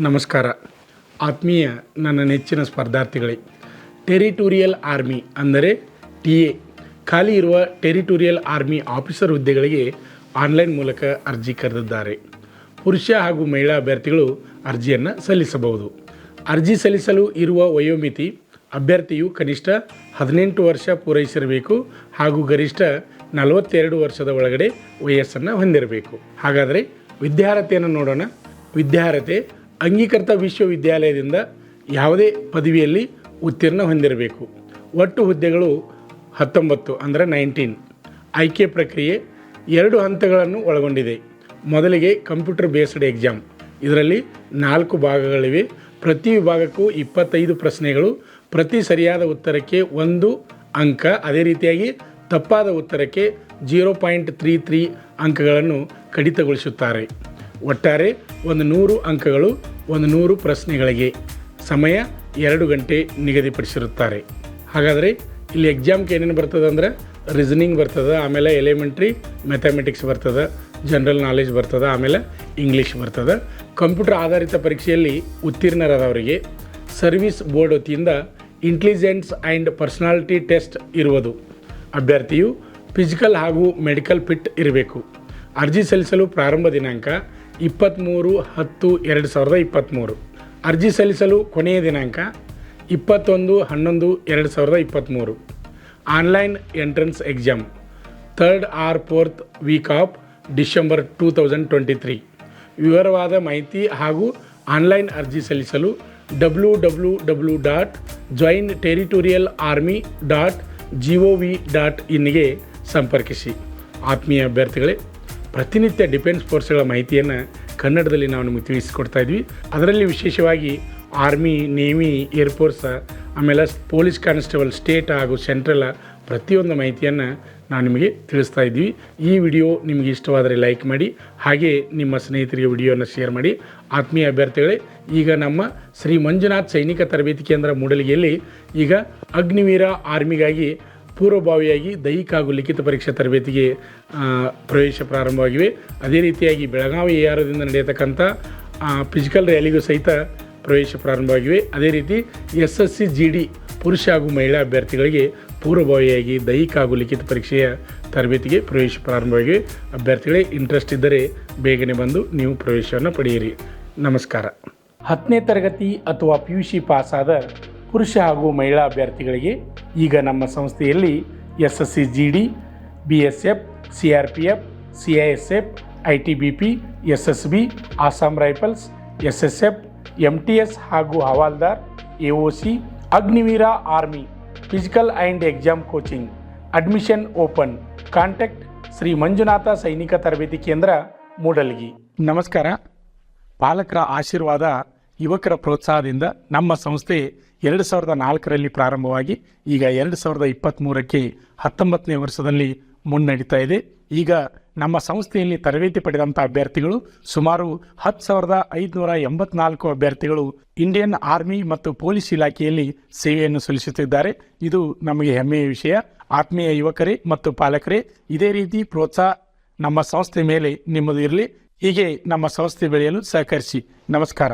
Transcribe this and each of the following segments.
ನಮಸ್ಕಾರ. ಆತ್ಮೀಯ ನನ್ನ ನೆಚ್ಚಿನ ಸ್ಪರ್ಧಾರ್ಥಿಗಳೇ, ಟೆರಿಟೋರಿಯಲ್ ಆರ್ಮಿ ಅಂದರೆ TA ಖಾಲಿ ಇರುವ ಟೆರಿಟೋರಿಯಲ್ ಆರ್ಮಿ ಆಫೀಸರ್ ಹುದ್ದೆಗಳಿಗೆ ಆನ್ಲೈನ್ ಮೂಲಕ ಅರ್ಜಿ ಕರೆದಿದ್ದಾರೆ. ಪುರುಷ ಹಾಗೂ ಮಹಿಳಾ ಅಭ್ಯರ್ಥಿಗಳು ಅರ್ಜಿಯನ್ನು ಸಲ್ಲಿಸಬಹುದು. ಅರ್ಜಿ ಸಲ್ಲಿಸಲು ಇರುವ ವಯೋಮಿತಿ ಅಭ್ಯರ್ಥಿಯು ಕನಿಷ್ಠ 18 ವರ್ಷ ಪೂರೈಸಿರಬೇಕು ಹಾಗೂ ಗರಿಷ್ಠ 42 ವರ್ಷದ ಒಳಗಡೆ ವಯಸ್ಸನ್ನು ಹೊಂದಿರಬೇಕು. ಹಾಗಾದರೆ ವಿದ್ಯಾರ್ಹತೆಯನ್ನು ನೋಡೋಣ. ವಿದ್ಯಾರ್ಹತೆ ಅಂಗೀಕೃತ ವಿಶ್ವವಿದ್ಯಾಲಯದಿಂದ ಯಾವುದೇ ಪದವಿಯಲ್ಲಿ ಉತ್ತೀರ್ಣ ಹೊಂದಿರಬೇಕು. ಒಟ್ಟು ಹುದ್ದೆಗಳು 19 ಅಂದರೆ 19. ಆಯ್ಕೆ ಪ್ರಕ್ರಿಯೆ 2 ಹಂತಗಳನ್ನು ಒಳಗೊಂಡಿದೆ. ಮೊದಲಿಗೆ ಕಂಪ್ಯೂಟರ್ ಬೇಸ್ಡ್ ಎಕ್ಸಾಮ್. ಇದರಲ್ಲಿ 4 ಭಾಗಗಳಿವೆ. ಪ್ರತಿ ವಿಭಾಗಕ್ಕೂ 25 ಪ್ರಶ್ನೆಗಳು. ಪ್ರತಿ ಸರಿಯಾದ ಉತ್ತರಕ್ಕೆ 1 ಅಂಕ. ಅದೇ ರೀತಿಯಾಗಿ ತಪ್ಪಾದ ಉತ್ತರಕ್ಕೆ 0.33 ಅಂಕಗಳನ್ನು ಕಡಿತಗೊಳಿಸುತ್ತಾರೆ. ಒಟ್ಟಾರೆ 100 ಅಂಕಗಳು 100 ಪ್ರಶ್ನೆಗಳಿಗೆ. ಸಮಯ 2 ಗಂಟೆ ನಿಗದಿಪಡಿಸಿರುತ್ತಾರೆ. ಹಾಗಾದರೆ ಇಲ್ಲಿ ಎಕ್ಸಾಮ್ಗೆ ಏನೇನು ಬರ್ತದೆ ಅಂದರೆ ರೀಸನಿಂಗ್ ಬರ್ತದೆ, ಆಮೇಲೆ ಎಲಿಮೆಂಟ್ರಿ ಮ್ಯಾಥಮೆಟಿಕ್ಸ್ ಬರ್ತದೆ, ಜನರಲ್ ನಾಲೆಜ್ ಬರ್ತದೆ, ಆಮೇಲೆ ಇಂಗ್ಲೀಷ್ ಬರ್ತದೆ. ಕಂಪ್ಯೂಟರ್ ಆಧಾರಿತ ಪರೀಕ್ಷೆಯಲ್ಲಿ ಉತ್ತೀರ್ಣರಾದವರಿಗೆ ಸರ್ವಿಸ್ ಬೋರ್ಡ್ ವತಿಯಿಂದ ಇಂಟೆಲಿಜೆನ್ಸ್ ಆ್ಯಂಡ್ ಪರ್ಸನಾಲಿಟಿ ಟೆಸ್ಟ್ ಇರುವುದು. ಅಭ್ಯರ್ಥಿಯು ಫಿಸಿಕಲ್ ಹಾಗೂ ಮೆಡಿಕಲ್ ಫಿಟ್ ಇರಬೇಕು. ಅರ್ಜಿ ಸಲ್ಲಿಸಲು ಪ್ರಾರಂಭ ದಿನಾಂಕ 23/10/2023. ಅರ್ಜಿ ಸಲ್ಲಿಸಲು ಕೊನೆಯ ದಿನಾಂಕ 21/11/2023. Online entrance exam 3rd or 4th week of December 2023. ವಿವರವಾದ ಮಾಹಿತಿ ಹಾಗೂ ಆನ್ಲೈನ್ ಅರ್ಜಿ ಸಲ್ಲಿಸಲು www.jointerritorialarmy.gov.in ಸಂಪರ್ಕಿಸಿ. ಆತ್ಮೀಯ ಅಭ್ಯರ್ಥಿಗಳೇ, ಪ್ರತಿನಿತ್ಯ ಡಿಫೆನ್ಸ್ ಫೋರ್ಸ್ಗಳ ಮಾಹಿತಿಯನ್ನು ಕನ್ನಡದಲ್ಲಿ ನಾವು ನಿಮಗೆ ತಿಳಿಸಿಕೊಡ್ತಾ ಇದ್ವಿ. ಅದರಲ್ಲಿ ವಿಶೇಷವಾಗಿ ಆರ್ಮಿ, ನೇವಿ, ಏರ್ಫೋರ್ಸ್, ಆಮೇಲೆ ಪೊಲೀಸ್ ಕಾನ್ಸ್ಟೇಬಲ್, ಸ್ಟೇಟ್ ಹಾಗೂ ಸೆಂಟ್ರಲ್ ಪ್ರತಿಯೊಂದು ಮಾಹಿತಿಯನ್ನು ನಾವು ನಿಮಗೆ ತಿಳಿಸ್ತಾ ಇದ್ವಿ. ಈ ವಿಡಿಯೋ ನಿಮಗೆ ಇಷ್ಟವಾದರೆ ಲೈಕ್ ಮಾಡಿ, ಹಾಗೆ ನಿಮ್ಮ ಸ್ನೇಹಿತರಿಗೆ ವಿಡಿಯೋನ ಶೇರ್ ಮಾಡಿ. ಆತ್ಮೀಯ ಅಭ್ಯರ್ಥಿಗಳೇ, ಈಗ ನಮ್ಮ ಶ್ರೀ ಮಂಜುನಾಥ್ ಸೈನಿಕ ತರಬೇತಿ ಕೇಂದ್ರ ಮೂಡಲಗಿಯಲ್ಲಿ ಈಗ ಅಗ್ನಿವೀರ ಆರ್ಮಿಗಾಗಿ ಪೂರ್ವಭಾವಿಯಾಗಿ ದೈಹಿಕ ಹಾಗೂ ಲಿಖಿತ ಪರೀಕ್ಷಾ ತರಬೇತಿಗೆ ಪ್ರವೇಶ ಪ್ರಾರಂಭವಾಗಿವೆ. ಅದೇ ರೀತಿಯಾಗಿ ಬೆಳಗಾವಿ ARದಿಂದ ನಡೆಯತಕ್ಕಂಥ ಫಿಸಿಕಲ್ ರ್ಯಾಲಿಗೂ ಸಹಿತ ಪ್ರವೇಶ ಪ್ರಾರಂಭವಾಗಿವೆ. ಅದೇ ರೀತಿ SSC GD ಪುರುಷ ಹಾಗೂ ಮಹಿಳಾ ಅಭ್ಯರ್ಥಿಗಳಿಗೆ ಪೂರ್ವಭಾವಿಯಾಗಿ ದೈಹಿಕ ಹಾಗೂ ಲಿಖಿತ ಪರೀಕ್ಷೆಯ ತರಬೇತಿಗೆ ಪ್ರವೇಶ ಪ್ರಾರಂಭವಾಗಿವೆ. ಅಭ್ಯರ್ಥಿಗಳೇ, ಇಂಟ್ರೆಸ್ಟ್ ಇದ್ದರೆ ಬೇಗನೆ ಬಂದು ನೀವು ಪ್ರವೇಶವನ್ನು ಪಡೆಯಿರಿ. ನಮಸ್ಕಾರ. 10ನೇ ತರಗತಿ ಅಥವಾ PUC ಪಾಸಾದ ಪುರುಷ ಹಾಗೂ ಮಹಿಳಾ ಅಭ್ಯರ್ಥಿಗಳಿಗೆ ಈಗ ನಮ್ಮ ಸಂಸ್ಥೆಯಲ್ಲಿ SSC GD, BSF, CRPF, CISF, ITBP, SSB, Assam rifles, SSF, MTS ಹಾಗೂ havildar, AOC, Agniveer army physical and exam coaching. Admission open. Contact Shri Manjunatha ಸೈನಿಕ ತರಬೇತಿ ಕೇಂದ್ರ ಮೂಡಲಗಿ. ನಮಸ್ಕಾರ. ಪಾಲಕರ ಆಶೀರ್ವಾದ, ಯುವಕರ ಪ್ರೋತ್ಸಾಹದಿಂದ ನಮ್ಮ ಸಂಸ್ಥೆ 2004ರಲ್ಲಿ ಪ್ರಾರಂಭವಾಗಿ ಈಗ 2023ಕ್ಕೆ 19ನೇ ವರ್ಷದಲ್ಲಿ ಮುನ್ನಡೀತಾ ಇದೆ. ಈಗ ನಮ್ಮ ಸಂಸ್ಥೆಯಲ್ಲಿ ತರಬೇತಿ ಪಡೆದಂಥ ಅಭ್ಯರ್ಥಿಗಳು ಸುಮಾರು 10,584 ಅಭ್ಯರ್ಥಿಗಳು ಇಂಡಿಯನ್ ಆರ್ಮಿ ಮತ್ತು ಪೊಲೀಸ್ ಇಲಾಖೆಯಲ್ಲಿ ಸೇವೆಯನ್ನು ಸಲ್ಲಿಸುತ್ತಿದ್ದಾರೆ. ಇದು ನಮಗೆ ಹೆಮ್ಮೆಯ ವಿಷಯ. ಆತ್ಮೀಯ ಯುವಕರೇ ಮತ್ತು ಪಾಲಕರೇ, ಇದೇ ರೀತಿ ಪ್ರೋತ್ಸಾಹ ನಮ್ಮ ಸಂಸ್ಥೆ ಮೇಲೆ ನಿಮ್ಮದು ಇರಲಿ. ಹೀಗೆ ನಮ್ಮ ಸಂಸ್ಥೆ ಬೆಳೆಯಲು ಸಹಕರಿಸಿ. ನಮಸ್ಕಾರ.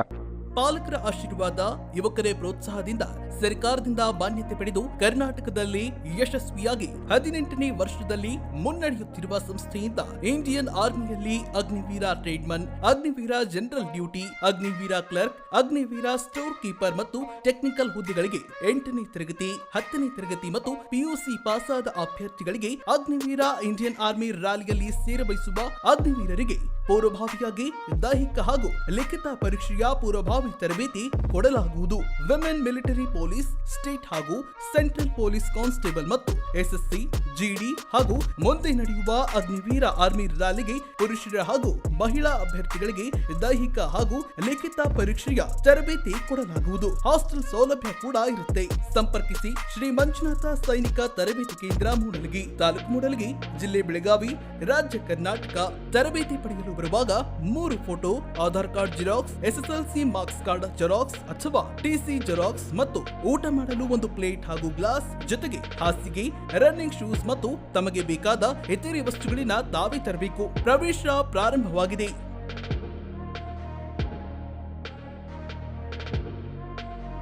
ಪಾಲಕರ ಆಶೀರ್ವಾದ, ಯುವಕರೇ ಪ್ರೋತ್ಸಾಹದಿಂದ ಸರ್ಕಾರದಿಂದ ಮಾನ್ಯತೆ ಪಡೆದು ಕರ್ನಾಟಕದಲ್ಲಿ ಯಶಸ್ವಿಯಾಗಿ 18ನೇ ವರ್ಷದಲ್ಲಿ ಮುನ್ನಡೆಯುತ್ತಿರುವ ಸಂಸ್ಥೆಯಿಂದ ಇಂಡಿಯನ್ ಆರ್ಮಿಯಲ್ಲಿ Agniveer tradesman, Agniveer general duty, Agniveer clerk, Agniveer store keeper ಮತ್ತು ಟೆಕ್ನಿಕಲ್ ಹುದ್ದೆಗಳಿಗೆ 8ನೇ ತರಗತಿ, 10ನೇ ತರಗತಿ ಮತ್ತು PUC ಪಾಸಾದ ಅಭ್ಯರ್ಥಿಗಳಿಗೆ ಅಗ್ನಿವೀರ ಇಂಡಿಯನ್ ಆರ್ಮಿ ರ್ಯಾಲಿಯಲ್ಲಿ ಸೇರಬಯಸುವ ಅಗ್ನಿವೀರರಿಗೆ ಪೂರ್ವಭಾವಿಯಾಗಿ ದೈಹಿಕ ಹಾಗೂ ಲಿಖಿತ ಪರೀಕ್ಷೆಯ ಪೂರ್ವಭಾವಿ ತರಬೇತಿ ಕೊಡಲಾಗುವುದು. ವಿಮೆನ್ ಮಿಲಿಟರಿ ಪೊಲೀಸ್, ಸ್ಟೇಟ್ ಹಾಗೂ ಸೆಂಟ್ರಲ್ ಪೊಲೀಸ್ ಕಾನ್ಸ್ಟೇಬಲ್ ಮತ್ತು SSC GD ಹಾಗೂ ಮುಂದೆ ನಡೆಯುವ ಅಗ್ನಿವೀರ ಆರ್ಮಿ ರ್ಯಾಲಿಗೆ ಪುರುಷರ ಹಾಗೂ ಮಹಿಳಾ ಅಭ್ಯರ್ಥಿಗಳಿಗೆ ದೈಹಿಕ ಹಾಗೂ ಲಿಖಿತ ಪರೀಕ್ಷೆಯ ತರಬೇತಿ ಕೊಡಲಾಗುವುದು. ಹಾಸ್ಟೆಲ್ ಸೌಲಭ್ಯ ಕೂಡ ಇರುತ್ತೆ. ಸಂಪರ್ಕಿಸಿ ಶ್ರೀ ಮಂಜುನಾಥ ಸೈನಿಕ ತರಬೇತಿ ಕೇಂದ್ರ ಮೂಡಲಗಿ, ತಾಲೂಕು ಮೂಡಲಗಿ, ಜಿಲ್ಲೆ ಬೆಳಗಾವಿ, ರಾಜ್ಯ ಕರ್ನಾಟಕ. ತರಬೇತಿ ಪಡೆಯಲು ಬರುವಾಗ 3 photo, Aadhaar card xerox, SSLC marks card xerox ಅಥವಾ TC ಜೆರಾಕ್ಸ್ ಮತ್ತು ಊಟ ಮಾಡಲು 1 ಪ್ಲೇಟ್ ಹಾಗೂ ಗ್ಲಾಸ್, ಜೊತೆಗೆ ಹಾಸಿಗೆ, ರನ್ನಿಂಗ್ ಶೂಸ್ ಮತ್ತು ತಮಗೆ ಬೇಕಾದ ಇತರೆ ವಸ್ತುಗಳಿನ ತಾವೇ ತರಬೇಕು. ಪ್ರವೇಶ ಪ್ರಾರಂಭವಾಗಿದೆ.